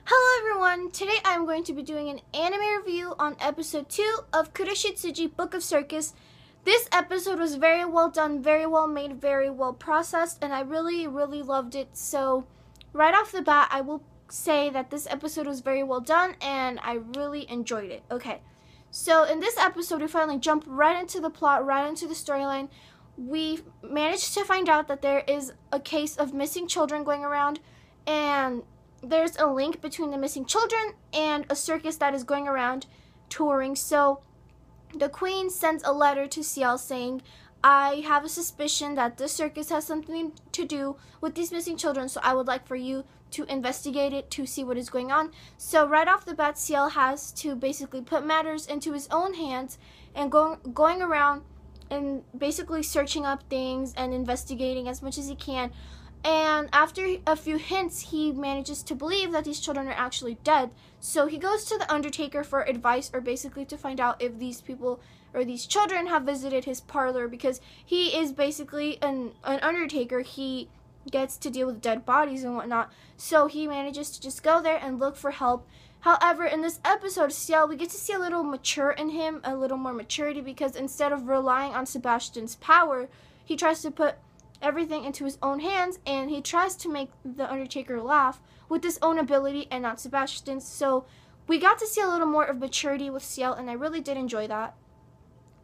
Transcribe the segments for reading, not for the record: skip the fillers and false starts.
Hello everyone! Today I'm going to be doing an anime review on episode 2 of Kuroshitsuji Book of Circus. This episode was very well done, very well made, very well processed, and I really loved it. So right off the bat, I will say that this episode was very well done and I really enjoyed it. Okay, so in this episode we finally jump right into the plot, right into the storyline. We managed to find out that there is a case of missing children going around, and there's a link between the missing children and a circus that is going around touring. So the queen sends a letter to Ciel saying, I have a suspicion that this circus has something to do with these missing children, so I would like for you to investigate it to see what is going on. So right off the bat, Ciel has to basically put matters into his own hands and going around and basically searching up things and investigating as much as he can. And after a few hints, he manages to believe that these children are actually dead. So he goes to the Undertaker for advice, or basically to find out if these people or these children have visited his parlor, because he is basically an Undertaker. He gets to deal with dead bodies and whatnot. So he manages to just go there and look for help. However, in this episode, Ciel, we get to see a little mature in him, a little more maturity, because instead of relying on Sebastian's power, he tries to put everything into his own hands, and he tries to make the Undertaker laugh with his own ability and not Sebastian's. So we got to see a little more of maturity with Ciel, and I really did enjoy that.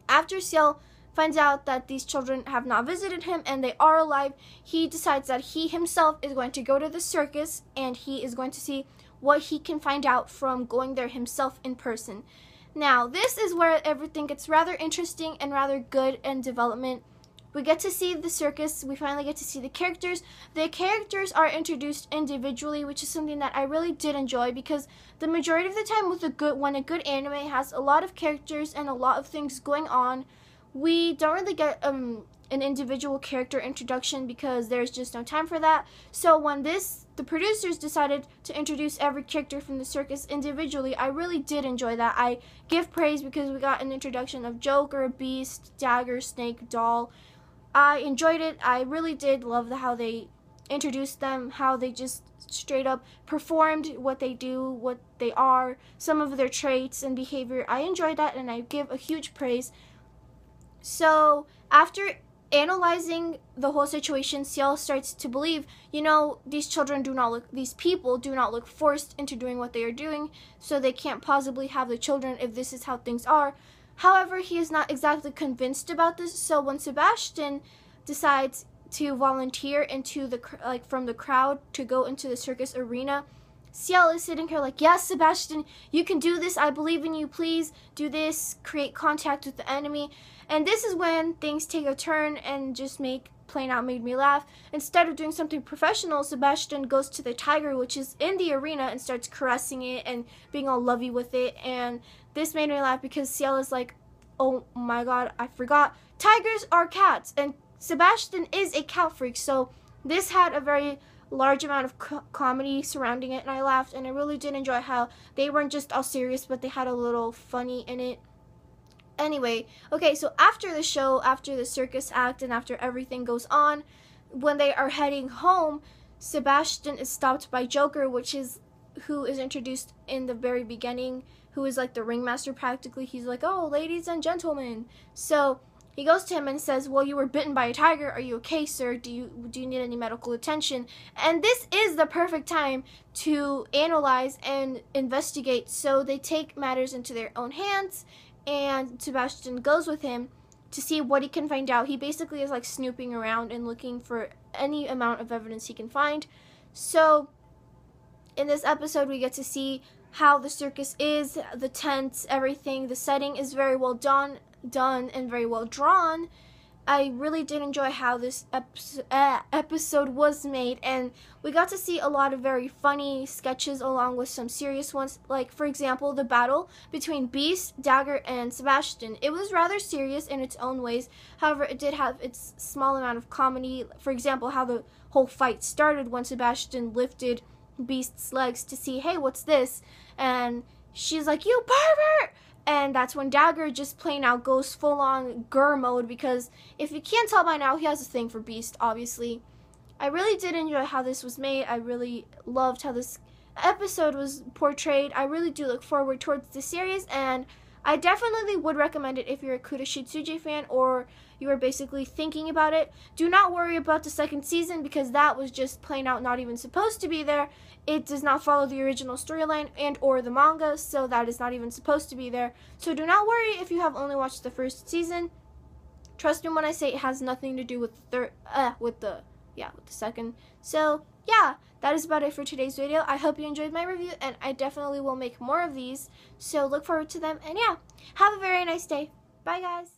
After Ciel finds out that these children have not visited him and they are alive, he decides that he himself is going to go to the circus, and he is going to see what he can find out from going there himself in person. Now, this is where everything gets rather interesting and rather good in development. We get to see the circus. We finally get to see the characters. The characters are introduced individually, which is something that I really did enjoy, because the majority of the time when a good anime has a lot of characters and a lot of things going on, we don't really get an individual character introduction because there's just no time for that. So when the producers decided to introduce every character from the circus individually, I really did enjoy that. I give praise because we got an introduction of Joker, Beast, Dagger, Snake, Doll. I enjoyed it. I really did love how they introduced them, how they just straight up performed what they do, what they are, some of their traits and behavior. I enjoyed that, and I give a huge praise. So after analyzing the whole situation, Ciel starts to believe, these people do not look forced into doing what they are doing, so they can't possibly have the children if this is how things are. However, he is not exactly convinced about this, so when Sebastian decides to volunteer into from the crowd to go into the circus arena, Ciel is sitting here like, yes, Sebastian, you can do this. I believe in you. Please do this. Create contact with the enemy. And this is when things take a turn and just plain out made me laugh. Instead of doing something professional, Sebastian goes to the tiger, which is in the arena, and starts caressing it and being all lovey with it. And this made me laugh because Ciel is like, oh my god, I forgot. Tigers are cats, and Sebastian is a cat freak. So this had a very large amount of comedy surrounding it, and I laughed, and I really did enjoy how they weren't just all serious, but they had a little funny in it. Anyway, okay, so after the show, after the circus act, and after everything goes on, when they are heading home, Sebastian is stopped by Joker, who is introduced in the very beginning, who is like the ringmaster practically. He's like, oh, ladies and gentlemen. So he goes to him and says, well, you were bitten by a tiger. Are you okay, sir? Do you need any medical attention? And this is the perfect time to analyze and investigate. So they take matters into their own hands, and Sebastian goes with him to see what he can find out. He basically is like snooping around and looking for any amount of evidence he can find. So in this episode, we get to see how the circus is, the tents, everything. The setting is very well done and very well drawn. I really did enjoy how this episode was made, and we got to see a lot of very funny sketches along with some serious ones. Like, for example, the battle between Beast, Dagger, and Sebastian. It was rather serious in its own ways. However, it did have its small amount of comedy. For example, how the whole fight started when Sebastian lifted Beast's legs to see, hey, what's this? And she's like, you pervert! And that's when Dagger just plain out goes full on Gur mode, because if you can't tell by now, he has a thing for Beast, obviously. I really did enjoy how this was made. I really loved how this episode was portrayed, I really do look forward towards the series, and I definitely would recommend it if you're a Kuroshitsuji fan or you are basically thinking about it. Do not worry about the second season because that was just plain out not even supposed to be there. It does not follow the original storyline and or the manga, so that is not even supposed to be there. So do not worry if you have only watched the first season. Trust me when I say it has nothing to do with the second. So yeah, that is about it for today's video. I hope you enjoyed my review, and I definitely will make more of these. So look forward to them, and yeah, have a very nice day. Bye guys.